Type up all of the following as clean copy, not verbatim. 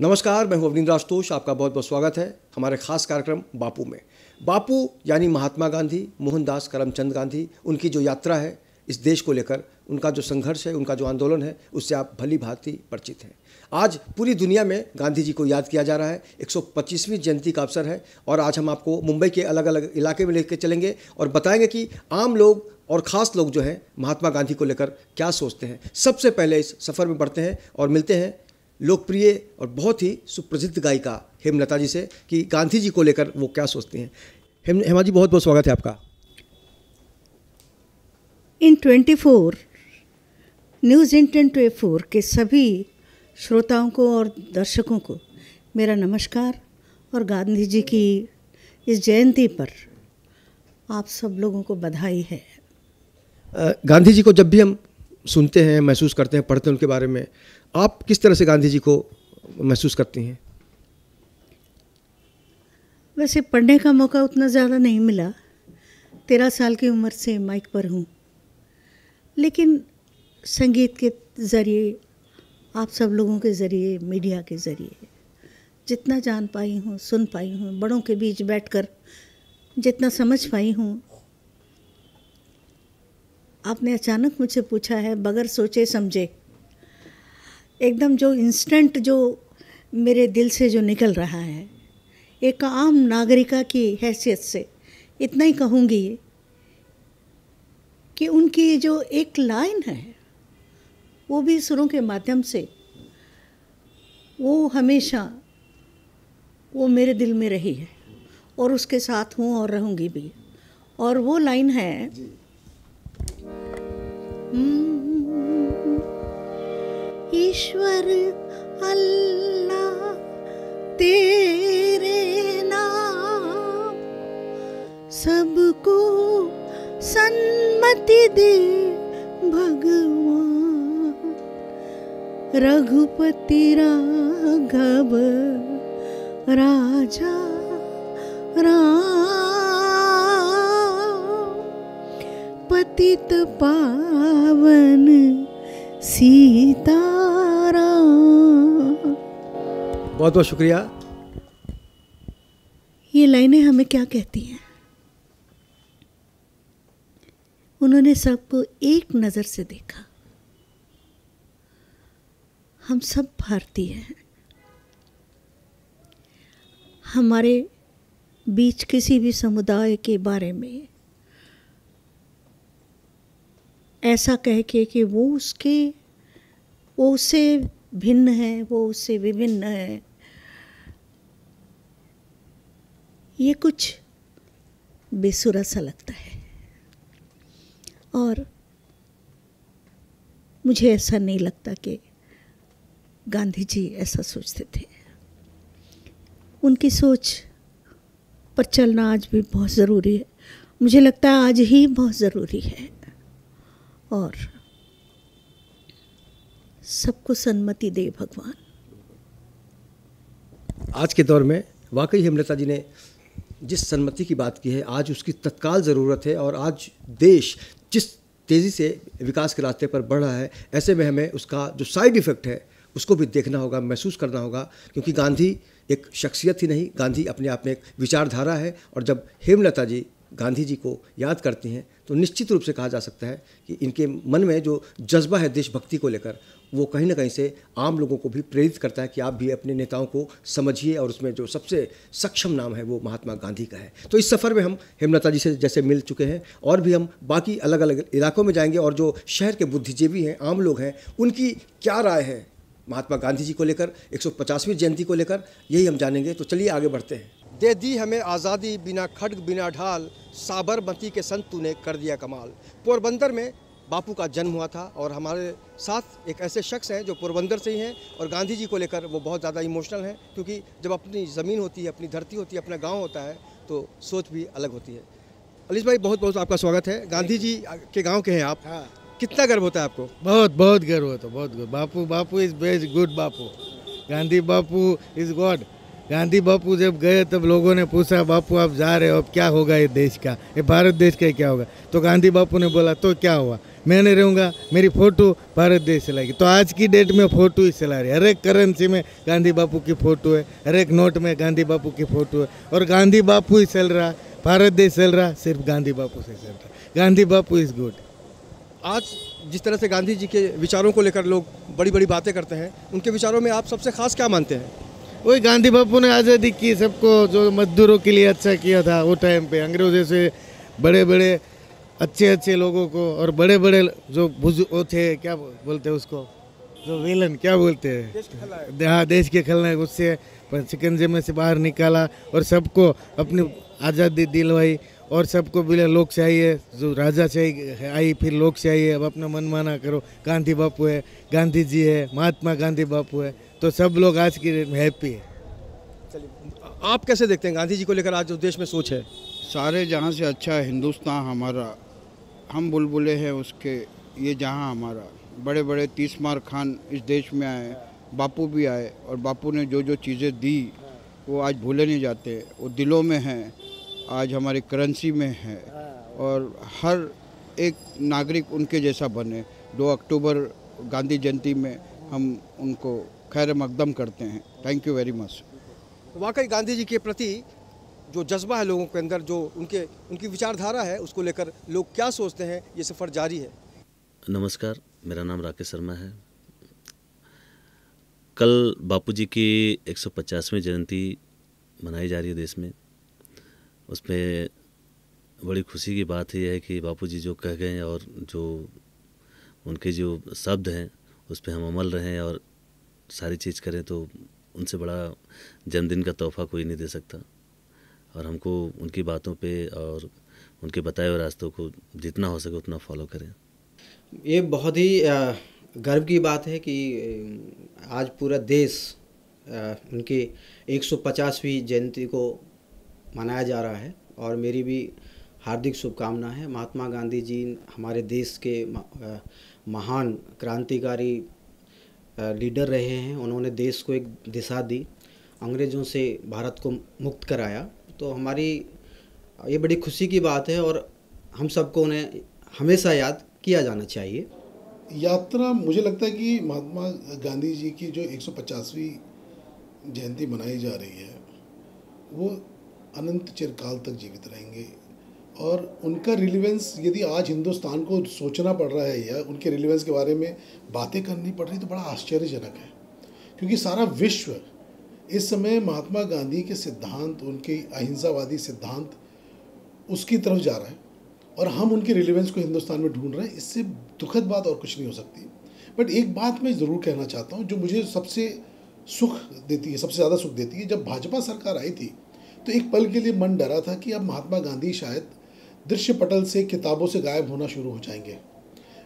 नमस्कार, मैं हूं अवनींद्र आशुतोष। आपका बहुत बहुत स्वागत है हमारे खास कार्यक्रम बापू में। बापू यानी महात्मा गांधी, मोहनदास करमचंद गांधी, उनकी जो यात्रा है इस देश को लेकर, उनका जो संघर्ष है, उनका जो आंदोलन है, उससे आप भली भांति परिचित हैं। आज पूरी दुनिया में गांधी जी को याद किया जा रहा है। 125वीं जयंती का अवसर है और आज हम आपको मुंबई के अलग अलग इलाके में लेकर चलेंगे और बताएंगे कि आम लोग और ख़ास लोग जो हैं महात्मा गांधी को लेकर क्या सोचते हैं। सबसे पहले इस सफ़र में बढ़ते हैं और मिलते हैं लोकप्रिय और बहुत ही सुप्रसिद्ध गायिका हेमलता जी से कि गांधी जी को लेकर वो क्या सोचती हैं। हेमा जी, बहुत बहुत स्वागत है आपका। इन 24 न्यूज़ इन 24 के सभी श्रोताओं को और दर्शकों को मेरा नमस्कार और गांधी जी की इस जयंती पर आप सब लोगों को बधाई है। गांधी जी को जब भी हम सुनते हैं, महसूस करते हैं, पढ़ते हैं उनके बारे में, आप किस तरह से गांधी जी को महसूस करती हैं? वैसे पढ़ने का मौका उतना ज़्यादा नहीं मिला, 13 साल की उम्र से माइक पर हूँ, लेकिन संगीत के ज़रिए, आप सब लोगों के ज़रिए, मीडिया के ज़रिए जितना जान पाई हूँ, सुन पाई हूँ, बड़ों के बीच बैठकर जितना समझ पाई हूँ। आपने अचानक मुझसे पूछा है, बगैर सोचे समझे, एकदम जो इंस्टेंट जो मेरे दिल से जो निकल रहा है, एक आम नागरिका की हैसियत से इतना ही कहूँगी कि उनकी जो एक लाइन है वो भी सुरों के माध्यम से, वो हमेशा वो मेरे दिल में रही है और उसके साथ हूँ और रहूँगी भी। और वो लाइन है, ईश्वर अल्लाह तेरे नाम, सबको सन्मति दे भगवान, रघुपति राघव राजा राम, पतित पावन सीताराम। बहुत बहुत शुक्रिया। ये लाइनें हमें क्या कहती हैं? उन्होंने सबको एक नज़र से देखा। हम सब भारतीय हैं, हमारे बीच किसी भी समुदाय के बारे में ऐसा कह के कि वो उससे भिन्न है, वो उससे विभिन्न है, ये कुछ बेसुरा सा लगता है। और मुझे ऐसा नहीं लगता कि गांधी जी ऐसा सोचते थे। उनकी सोच पर चलना आज भी बहुत ज़रूरी है। मुझे लगता है आज ही बहुत ज़रूरी है। और सबको सन्मति दे भगवान। आज के दौर में वाकई हेमलता जी ने जिस सन्मति की बात की है, आज उसकी तत्काल ज़रूरत है। और आज देश जिस तेज़ी से विकास के रास्ते पर बढ़ रहा है, ऐसे में हमें उसका जो साइड इफ़ेक्ट है उसको भी देखना होगा, महसूस करना होगा। क्योंकि गांधी एक शख्सियत ही नहीं, गांधी अपने आप में एक विचारधारा है। और जब हेमलता जी गांधी जी को याद करती हैं तो निश्चित रूप से कहा जा सकता है कि इनके मन में जो जज्बा है देशभक्ति को लेकर, वो कहीं ना कहीं से आम लोगों को भी प्रेरित करता है कि आप भी अपने नेताओं को समझिए। और उसमें जो सबसे सक्षम नाम है वो महात्मा गांधी का है। तो इस सफ़र में हम हेमलता जी से जैसे मिल चुके हैं, और भी हम बाकी अलग अलग इलाकों में जाएंगे और जो शहर के बुद्धिजीवी हैं, आम लोग हैं, उनकी क्या राय है महात्मा गांधी जी को लेकर, 150वीं जयंती को लेकर, यही हम जानेंगे। तो चलिए आगे बढ़ते हैं। दे दी हमें आज़ादी बिना खड्ग बिना ढाल, साबरमती के संत तूने कर दिया कमाल। पोरबंदर में बापू का जन्म हुआ था और हमारे साथ एक ऐसे शख्स हैं जो पोरबंदर से ही हैं और गांधी जी को लेकर वो बहुत ज़्यादा इमोशनल हैं। क्योंकि जब अपनी ज़मीन होती है, अपनी धरती होती है, अपना गाँव होता है, तो सोच भी अलग होती है। अलीस भाई, बहुत बहुत आपका स्वागत है। गांधी जी के गाँव के हैं आप। हाँ। कितना गर्व होता है आपको? बहुत बहुत गर्व होता है, बहुत गर्व। Bapu is very good. Bapu, Gandhi Bapu is god. Gandhi Bapu जब गए तब लोगों ने पूछा बापू आप जा रहे हो अब क्या होगा ये देश का, ये भारत देश का क्या होगा। तो गांधी बापू ने बोला तो क्या हुआ, मैं नहीं रहूँगा, मेरी फ़ोटो भारत देश चलाएगी। तो आज की डेट में फ़ोटो ही चला रही है, हर एक करेंसी में गांधी बापू की फ़ोटो है, हर एक नोट में गांधी बापू की फ़ोटो है, और गांधी बापू ही चल रहा, भारत देश चल रहा सिर्फ गांधी बापू से चल रहा। Gandhi Bapu is good. आज जिस तरह से गांधी जी के विचारों को लेकर लोग बड़ी बड़ी बातें करते हैं, उनके विचारों में आप सबसे खास क्या मानते हैं? वही गांधी बापू ने आज़ादी की, सबको जो मजदूरों के लिए अच्छा किया था वो टाइम पे, अंग्रेजों से बड़े बड़े अच्छे अच्छे लोगों को और बड़े बड़े जो वो थे, क्या बोलते हैं उसको, जो विलन क्या बोलते हैं, हाँ देश के खलनायक, उससे शिकंजे में से बाहर निकाला और सबको अपनी आज़ादी दिलवाई। और सबको बोले लोकशाही है, जो राजाशाही आई फिर लोकशाही है, अब अपना मन माना करो। गांधी बापू है, गांधी जी है, महात्मा गांधी बापू है, तो सब लोग आज की हैप्पी है। चलिए, आप कैसे देखते हैं गांधी जी को लेकर आज जो देश में सोच है? सारे जहाँ से अच्छा है हिंदुस्तान हमारा, हम बुलबुले हैं उसके, ये जहाँ हमारा। बड़े बड़े तीसमार खान इस देश में आए, बापू भी आए, और बापू ने जो जो चीज़ें दी वो आज भूले नहीं जाते, वो दिलों में हैं, आज हमारी करेंसी में है, और हर एक नागरिक उनके जैसा बने। 2 अक्टूबर गांधी जयंती में हम उनको खैर मकदम करते हैं। Thank you very much. वाकई गांधी जी के प्रति जो जज्बा है लोगों के अंदर, जो उनकी विचारधारा है, उसको लेकर लोग क्या सोचते हैं, ये सफ़र जारी है। नमस्कार, मेरा नाम राकेश शर्मा है। कल बापूजी की 150वीं जयंती मनाई जा रही है देश में। उसमें बड़ी खुशी की बात यह है कि बापूजी जो कह गए और जो उनके जो शब्द हैं उस पर हम अमल रहें और सारी चीज़ करें, तो उनसे बड़ा जन्मदिन का तोहफ़ा कोई नहीं दे सकता। और हमको उनकी बातों पे और उनके बताए हुए रास्तों को जितना हो सके उतना फॉलो करें। ये बहुत ही गर्व की बात है कि आज पूरा देश उनकी 150वीं जयंती को मनाया जा रहा है, और मेरी भी हार्दिक शुभकामना है। महात्मा गांधी जी हमारे देश के महान क्रांतिकारी लीडर रहे हैं। उन्होंने देश को एक दिशा दी, अंग्रेज़ों से भारत को मुक्त कराया। तो हमारी ये बड़ी खुशी की बात है, और हम सबको उन्हें हमेशा याद किया जाना चाहिए। यात्रा, मुझे लगता है कि महात्मा गांधी जी की जो 150वीं जयंती मनाई जा रही है वो अनंत चिरकाल तक जीवित रहेंगे, और उनका रिलेवेंस यदि आज हिंदुस्तान को सोचना पड़ रहा है या उनके रिलेवेंस के बारे में बातें करनी पड़ रही तो बड़ा आश्चर्यजनक है, क्योंकि सारा विश्व इस समय महात्मा गांधी के सिद्धांत, उनके अहिंसावादी सिद्धांत, उसकी तरफ जा रहा है, और हम उनके रिलेवेंस को हिंदुस्तान में ढूंढ रहे हैं। इससे दुखद बात और कुछ नहीं हो सकती। बट एक बात मैं ज़रूर कहना चाहता हूँ जो मुझे सबसे सुख देती है, सबसे ज़्यादा सुख देती है। जब भाजपा सरकार आई थी तो एक पल के लिए मन डरा था कि अब महात्मा गांधी शायद दृश्य पटल से, किताबों से गायब होना शुरू हो जाएंगे,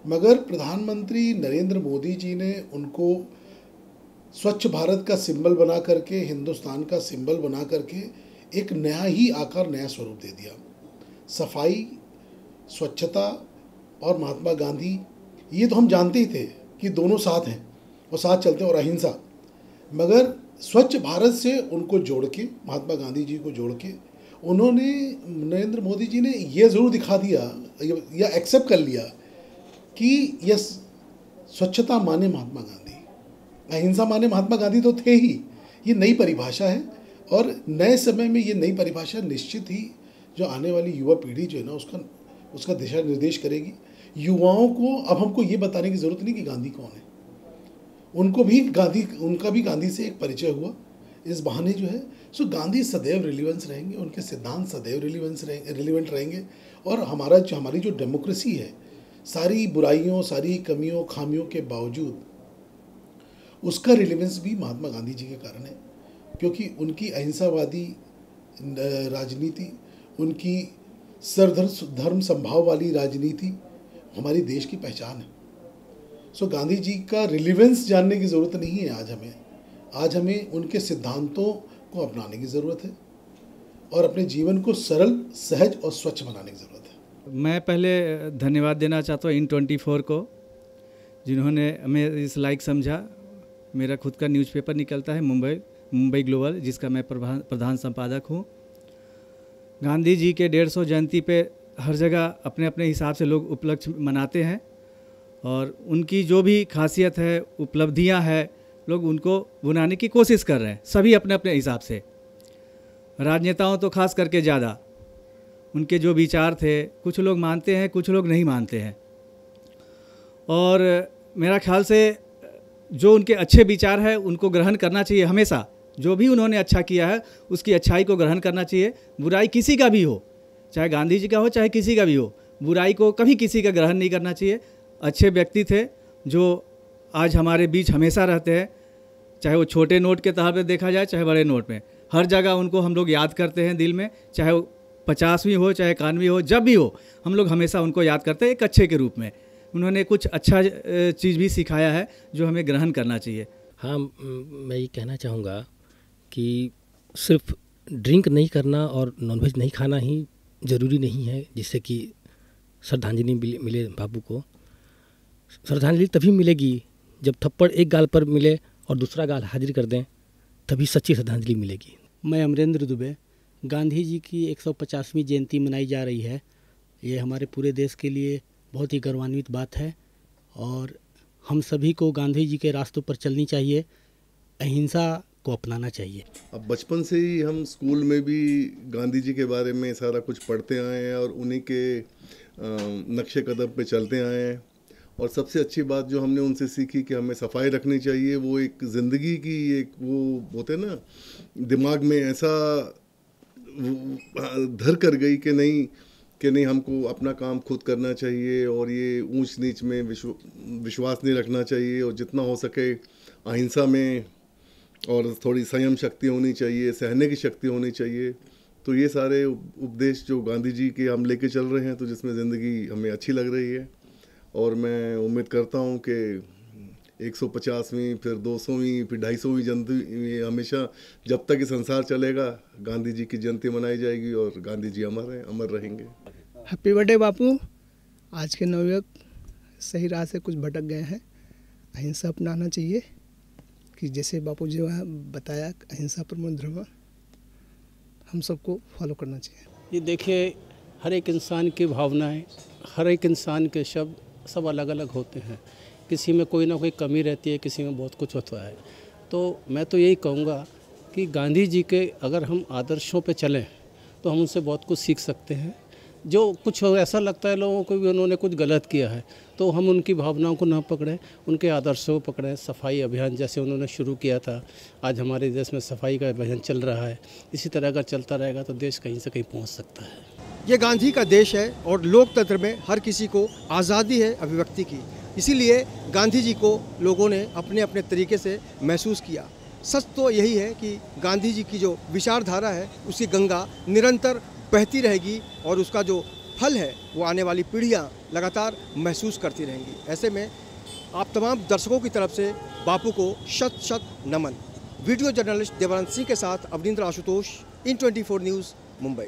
मगर प्रधानमंत्री नरेंद्र मोदी जी ने उनको स्वच्छ भारत का सिंबल बना करके, हिंदुस्तान का सिंबल बना करके एक नया ही आकार, नया स्वरूप दे दिया। सफाई, स्वच्छता और महात्मा गांधी, ये तो हम जानते ही थे कि दोनों साथ हैं और साथ चलते हैं, और अहिंसा, मगर स्वच्छ भारत से उनको जोड़ के, महात्मा गांधी जी को जोड़ के, उन्होंने, नरेंद्र मोदी जी ने ये ज़रूर दिखा दिया या एक्सेप्ट कर लिया कि यस, स्वच्छता माने महात्मा गांधी, अहिंसा माने महात्मा गांधी तो थे ही। ये नई परिभाषा है, और नए समय में ये नई परिभाषा निश्चित ही जो आने वाली युवा पीढ़ी जो है ना, उसका दिशा निर्देश करेगी। युवाओं को अब हमको ये बताने की ज़रूरत नहीं कि गांधी कौन है, उनका भी गांधी से एक परिचय हुआ इस बहाने जो है। सो गांधी सदैव रिलेवेंस रहेंगे, उनके सिद्धांत सदैव रिलेवेंट रहेंगे, और हमारी जो डेमोक्रेसी है, सारी बुराइयों, सारी कमियों, खामियों के बावजूद उसका रिलेवेंस भी महात्मा गांधी जी के कारण है, क्योंकि उनकी अहिंसावादी राजनीति, उनकी सर्वधर्म संभाव वाली राजनीति हमारी देश की पहचान है। सो गांधी जी का रिलेवेंस जानने की ज़रूरत नहीं है आज हमें उनके सिद्धांतों को अपनाने की ज़रूरत है, और अपने जीवन को सरल, सहज और स्वच्छ बनाने की ज़रूरत है। मैं पहले धन्यवाद देना चाहता हूँ IN24 को, जिन्होंने हमें इस लायक समझा। मेरा खुद का न्यूज़पेपर निकलता है मुंबई ग्लोबल, जिसका मैं प्रधान संपादक हूँ। गांधी जी के 150 जयंती पे हर जगह अपने अपने हिसाब से लोग उपलक्ष्य मनाते हैं और उनकी जो भी खासियत है, उपलब्धियां है, लोग उनको बुनाने की कोशिश कर रहे हैं, सभी अपने अपने हिसाब से। राजनेताओं तो खास करके ज़्यादा, उनके जो विचार थे कुछ लोग मानते हैं, कुछ लोग नहीं मानते हैं। और मेरा ख्याल से जो उनके अच्छे विचार है उनको ग्रहण करना चाहिए हमेशा। जो भी उन्होंने अच्छा किया है उसकी अच्छाई को ग्रहण करना चाहिए। बुराई किसी का भी हो, चाहे गांधी जी का हो चाहे किसी का भी हो, बुराई को कभी किसी का ग्रहण नहीं करना चाहिए। अच्छे व्यक्ति थे जो आज हमारे बीच हमेशा रहते हैं, चाहे वो छोटे नोट के तौर पे देखा जाए चाहे बड़े नोट में, हर जगह उनको हम लोग याद करते हैं दिल में, चाहे वो 50वीं हो चाहे 91वीं हो, जब भी हो हम लोग हमेशा उनको याद करते हैं एक अच्छे के रूप में। उन्होंने कुछ अच्छा चीज़ भी सिखाया है जो हमें ग्रहण करना चाहिए। हाँ, मैं ये कहना चाहूँगा कि सिर्फ ड्रिंक नहीं करना और नॉनवेज नहीं खाना ही ज़रूरी नहीं है जिससे कि श्रद्धांजलि मिले बापू को। श्रद्धांजलि तभी मिलेगी जब थप्पड़ एक गाल पर मिले और दूसरा गाल हाजिर कर दें, तभी सच्ची श्रद्धांजलि मिलेगी। मैं अमरेंद्र दुबे। गांधी जी की 150वीं जयंती मनाई जा रही है। ये हमारे पूरे देश के लिए बहुत ही गौरवान्वित बात है और हम सभी को गांधी जी के रास्तों पर चलनी चाहिए, अहिंसा को अपनाना चाहिए। अब बचपन से ही हम स्कूल में भी गांधी जी के बारे में सारा कुछ पढ़ते आए हैं और उन्हीं के नक्शे कदम पे चलते आए हैं। और सबसे अच्छी बात जो हमने उनसे सीखी कि हमें सफाई रखनी चाहिए, वो एक ज़िंदगी की एक वो होते ना दिमाग में ऐसा धर कर गई कि नहीं हमको अपना काम खुद करना चाहिए और ये ऊंच नीच में विश्वास नहीं रखना चाहिए और जितना हो सके अहिंसा में और थोड़ी संयम शक्ति होनी चाहिए, सहने की शक्ति होनी चाहिए। तो ये सारे उपदेश जो गांधी जी के हम लेके चल रहे हैं, तो जिसमें ज़िंदगी हमें अच्छी लग रही है और मैं उम्मीद करता हूँ कि 150वीं फिर 200वीं फिर 250वीं जयंती हमेशा जब तक ये संसार चलेगा गांधी जी की जयंती मनाई जाएगी और गांधी जी अमर रहेंगे। हैप्पी बर्थडे बापू। आज के नवयुवक सही राह से कुछ भटक गए हैं, अहिंसा अपनाना चाहिए कि जैसे बापू जी ने बताया अहिंसा परमो धर्म, हम सबको फॉलो करना चाहिए। ये देखिए, हर एक इंसान की भावनाएं, हर एक इंसान के शब्द सब अलग अलग होते हैं। किसी में कोई ना कोई कमी रहती है, किसी में बहुत कुछ होता है। तो मैं तो यही कहूँगा कि गांधी जी के अगर हम आदर्शों पे चलें तो हम उनसे बहुत कुछ सीख सकते हैं। जो कुछ ऐसा लगता है लोगों को भी उन्होंने कुछ गलत किया है तो हम उनकी भावनाओं को ना पकड़ें, उनके आदर्शों को पकड़ें। सफाई अभियान जैसे उन्होंने शुरू किया था, आज हमारे देश में सफाई का अभियान चल रहा है। इसी तरह अगर चलता रहेगा तो देश कहीं से कहीं पहुंच सकता है। ये गांधी का देश है और लोकतंत्र में हर किसी को आज़ादी है अभिव्यक्ति की, इसीलिए गांधी जी को लोगों ने अपने अपने तरीके से महसूस किया। सच तो यही है कि गांधी जी की जो विचारधारा है उसकी गंगा निरंतर बहती रहेगी और उसका जो फल है वो आने वाली पीढ़ियां लगातार महसूस करती रहेंगी। ऐसे में आप तमाम दर्शकों की तरफ से बापू को शत शत नमन। वीडियो जर्नलिस्ट देवानंद सिंह के साथ अवनींद्र आशुतोष, इन 24 न्यूज़, मुंबई।